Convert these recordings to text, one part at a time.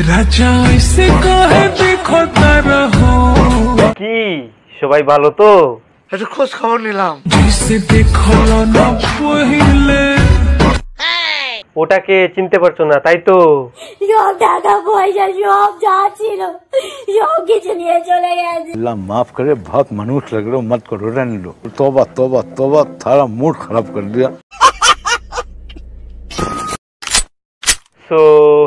রাজা এসে কহে দেখো তারা হো কি সবাই ভালো তো? একটু খোঁজ খবর নিলাম। जिसे देखलो ना पहिले ওটাকে চিনতে পারছো না তাই তো? সব টাকা পয়সা সব যা ছিল সব কিছু নিয়ে চলে গেছে। अल्लाह माफ करे, बहुत मनुष्य लग रहे हो, मत करो, रहने लो। तौबा तौबा तौबा, सारा मूड खराब कर दिया। So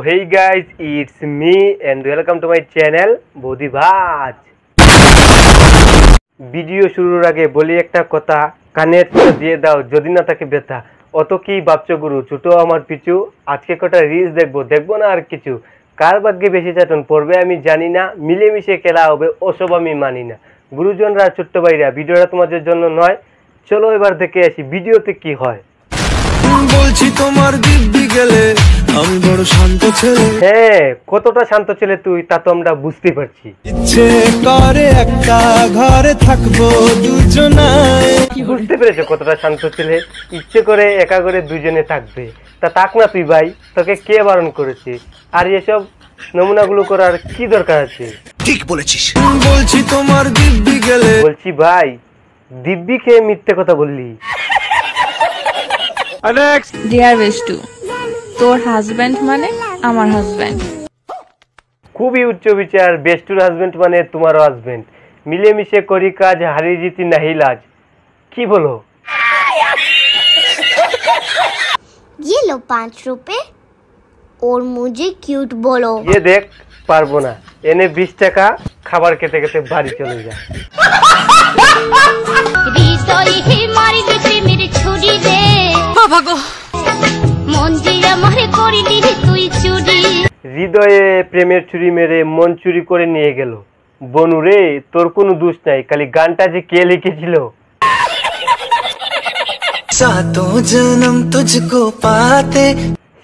hey guys, it's me and welcome to my channel বৌদি ভাজ। ভিডিও শুরুর আগে বলি একটা কথা, কানের দিয়ে দাও যদি না থাকে ব্যথা। অত কি ভাবছো গুরু, ছোট আমার পিছু, আজকে কটা রিলস দেখবো না আর কিছু। কার ভাগ্যে বেশি চাটন পড়বে আমি জানি না, মিলেমিশে খেলা হবে ওসব আমি মানি না। গুরুজনরা ছোট্ট ভাইরা, ভিডিওটা তোমাদের জন্য নয়, চলো এবার দেখে আসি ভিডিওতে কি হয়। বলছি তোমার দিব্যি গেলে আমি বড় শান্ত ছেলে, হ্যাঁ কতটা শান্ত ছেলে তুই তা তো আমরা বুঝতে পারছি। ইচ্ছে করে একটা ঘরে থাকবো দুজনায়। বুঝতে পেরেছো কতটা শান্ত ছেলে, ইচ্ছে করে একা করে দুজনে থাকবে। তা থাক না তুই ভাই, তোকে কে বারণ করেছে? আর এসব নমুনাগুলো করার কি দরকার আছে? ঠিক বলেছিস। বলছি তোমার দিব্যি গেলে, বলছি ভাই দিব্যি খেয়ে মিথ্যে কথা বললি। ডিয়ার বেস্টু, তোর হাজবেন্ড মানে আমার হাজবেন্ড। খুবই উচ্চ বিচার, বেস্টুর হাজবেন্ড মানে তোমারও হাজবেন্ড। মিলেমিশে করি কাজ, হারি জিতি নাহি লাজ। কি বলো? ये लो 5 रुपए और मुझे क्यूट बोलो। ये देख পারবো না, এনে 20 টাকা, খাবার খেতে খেতে বাড়ি চলে যায়। হৃদয় হে মারি গেছে মেরে ছুরি দে বাবা গো, মন দিয়া মারে করিলি তুই চুরি। হৃদয়ে প্রেমের ছুরি মেরে মন চুরি করে নিয়ে গেল। বনু রে তোর কোনো দোষ নাই, খালি গানটা যে কে লিখেছিল। सातों जन्म तुझको पाते।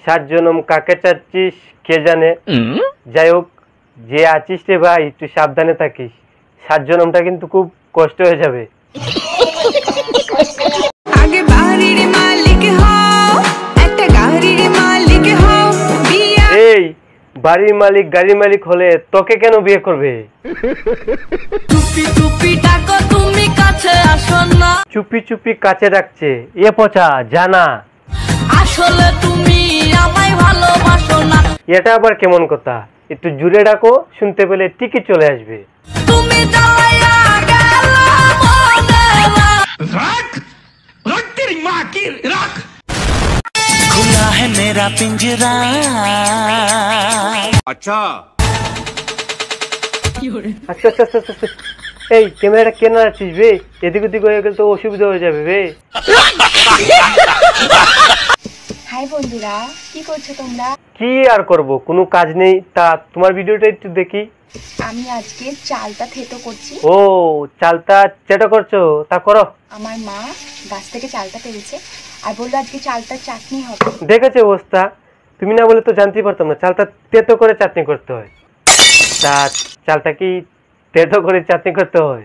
7 জনম কাকে চাচ্ছিস কে জানে। যাই হোক, যে আছিস রে ভাই একটু সাবধানে থাকিস, 7 জনমটা কিন্তু খুব কষ্ট হয়ে যাবে। আগে বাড়ির মালিক হও, একটা গাড়ির মালিক হও, বিয়া। এই বাড়ির মালিক গাড়ির মালিক হলে তোকে কেন বিয়ে করবে? চুপি চুপি ডাকো তুমি কাছে আসো না, চুপি চুপি কাছে রাখছে, এ পচা জানা। আসলে তুমি আমায় ভালোবাসো না। এটা আবার কেমন কথা? একটু জুড়ে ডাকো, শুনতে পেলে টিকিট চলে আসবে। তুমি জ্বালাইয়া গেলা মনে না। खुला है मेरा पिंजरा। আচ্ছা আচ্ছা আচ্ছা আচ্ছা, এই ক্যামেরাটা কেন আছিস রে? এদিক ওদিক হয়ে গেলে তো অসুবিধা হয়ে যাবে রে। হাই বন্ধুরা, কি করছো তোমরা? কি আর করব, কোনো কাজ নেই। তা তোমার ভিডিওটা একটু দেখি। আমি আজকে চালটা থেতো করছি। ও চালটা চেটা করছো, তা করো। আমার মা গাছ থেকে চালটা পেরেছে আর বললো আজকে চালটার চাটনি হবে। দেখেছে অবস্থা, তুমি না বলে তো জানতেই পারতাম না চালটা তেতো করে চাটনি করতে হয়। তা চালটা কি তেতো করে চাটনি করতে হয়?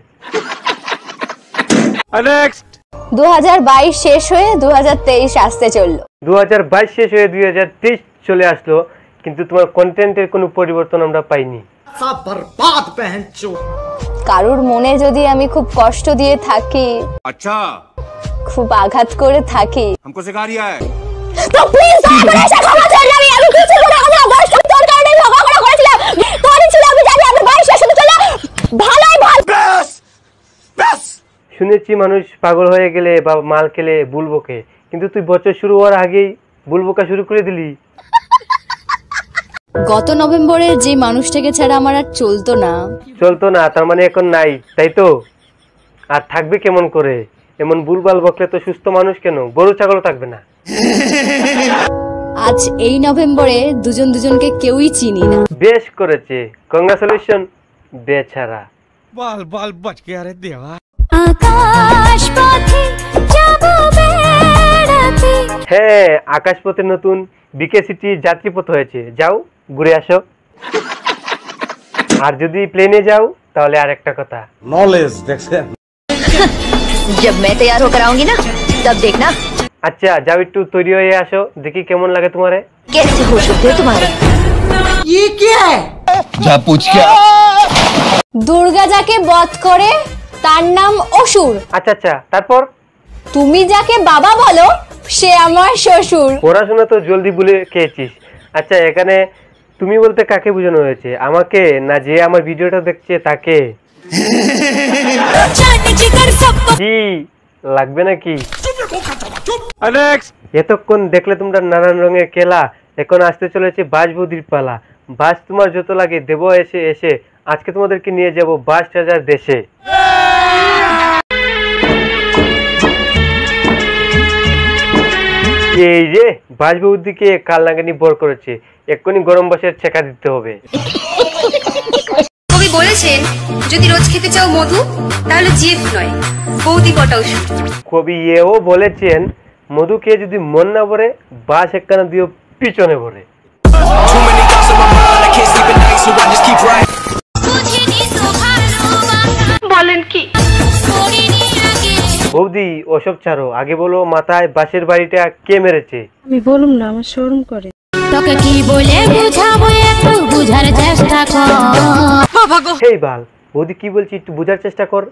2022 শেষ হয়ে 2023 আসতে চললো। 2022 শেষ হয়ে 2023 চলে আসলো, কিন্তু তোমার কন্টেন্টের কোনো পরিবর্তন আমরা পাইনি। কারুর মনে যদি আমি খুব কষ্ট দিয়ে থাকি, আচ্ছা খুব আঘাত করে থাকি, हमको सिखा रिया है তো প্লিজ দয়া করে এসে ক্ষমা করে যাবি। আমি কিছু করে আমার বয়স তোর কারণে ঝগড়া করেছিলাম, তোরই ছিল, আমি জানি। আমি 22 শেষ হতে চললো, ভালোই ভালো। শুনেছি মানুষ পাগল হয়ে গেলে বা মাল খেলে ভুল বকে, কিন্তু তুই বছর শুরু হওয়ার আগেই ভুল বকা শুরু করে দিলি। গত নভেম্বরে যে মানুষটাকে ছাড়া আমার আর চলতো না, তার মানে এখন নাই, তাই তো? আর থাকবে কেমন করে? এমন ভুলভাল বকলে তো সুস্থ মানুষ কেন, গরু ছাগলও থাকবে না। আজ এই নভেম্বরে দুজন দুজনকে কেউই চিনি না। বেশ করেছে, কংগ্রাচুলেশন বেচারা। बाल बाल बच गया रे देवा। আকাশ পথে যাব বেড়াতে। হ্যাঁ আকাশপথে নতুন বিকে সিটি যাত্রীপথ হয়েছে, যাও ঘুরে আসো। আর যদি প্লেনে যাও তাহলে আরেকটা কথা, नॉलेज দেখছেন। जब मैं तैयार होकर आऊंगी ना तब देखना। আচ্ছা যাও একটু তৈরি হয়ে আসো, দেখি কেমন লাগে তোমারে। कैसे होश होते हो तुम्हारे? ये क्या है? যা पूछ क्या দুর্গা যাকে বধ করে তার নাম অসুর। আচ্ছা আচ্ছা, তারপর? তুমি যাকে বাবা বলো সে আমার শ্বশুর। পড়াশোনা তো জলদি ভুলে খেয়েছিস। আচ্ছা, এখানে তুমি বলতে কাকে বোঝানো হয়েছে, আমাকে না যে আমার ভিডিওটা দেখছে তাকে? কি লাগবে নাকি? এতক্ষণ দেখলে তোমরা নানান রঙের খেলা, এখন আসতে চলেছে বাস বৌদির পালা। বাস তোমার যত লাগে দেবো এসে এসে, আজকে তোমাদেরকে নিয়ে যাব বাস রাজার দেশে। এই যে বাস বৌদিকে কাল নাগানি বর করেছে, এক্ষুনি গরম বাসের ছেঁকা দিতে হবে। কবি বলেছেন যদি রোজ খেতে চাও মধু তাহলে জিএফ নয় বৌদি কটা ওষুধ। কবি এও বলেছেন মধু খেয়ে যদি মন না ভরে বাস একখানা দিও পিছনে ভরে। বলেন কি? বৌদি ওসব ছাড়ো, আগে বলো মাথায় বাসের বাড়িটা কে মেরেছে? আমি বলুম না, আমার শরম করে। তোকে কি বলে বুঝাবো একটু বুঝার চেষ্টা কর। বাবা গো, হেই বাল, বৌদি কি বলছি একটু বোঝার চেষ্টা কর।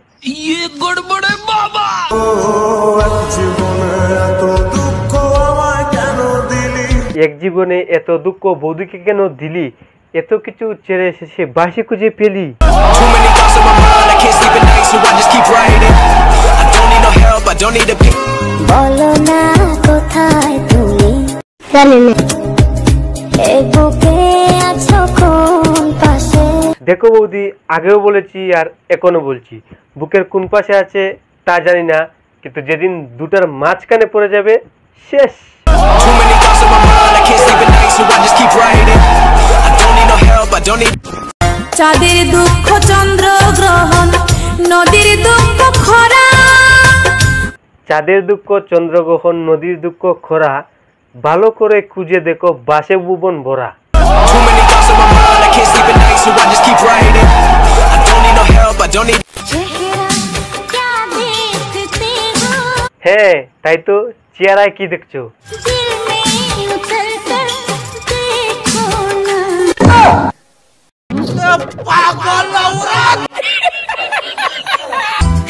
এক জীবনে এত দুঃখ বৌদিকে কেন দিলি, এত কিছু ছেড়ে শেষে বাসি খুঁজে পেলি। বলো না কোথায় তুমি, জানি না এই বুকে আছো কোন পাশে। দেখো বৌদি, আগেও বলেছি আর এখনো বলছি, বুকের কোন পাশে আছে তা জানি না, কিন্তু যেদিন দুটার মাঝখানে পড়ে যাবে শেষ। চাঁদের দুঃখ চন্দ্র গ্রহণ, নদীর দুঃখ খরা। চাঁদের দুঃখ চন্দ্রগ্রহণ, নদীর দুঃখ খরা, ভালো করে খুঁজে দেখো বাসে ভুবন ভরা। হ্যাঁ তাই তো, চেহারায় কি দেখছো?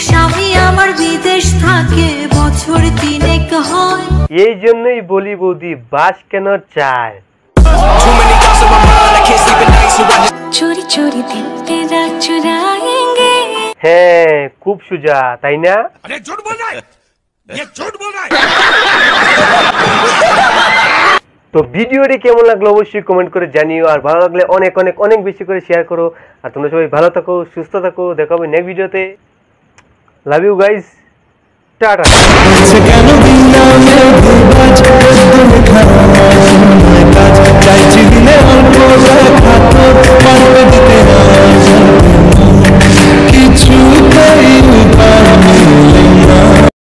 স্বামী আমার বিদেশ থাকে বছর তিনেক হয়। এই জন্যই বলি বৌদি বাস কেন চায়। চোরি চোরি দিল তেরা চুরাएंगे। হ্যাঁ খুব সোজা তাই না? তো ভিডিওটি কেমন লাগলো অবশ্যই কমেন্ট করে জানিও, আর ভালো লাগলে অনেক অনেক অনেক বেশি করে শেয়ার করো। আর তোমরা সবাই ভালো থাকো, সুস্থ থাকো, দেখা হবে নেক্সট ভিডিওতে। Love you guys, tata.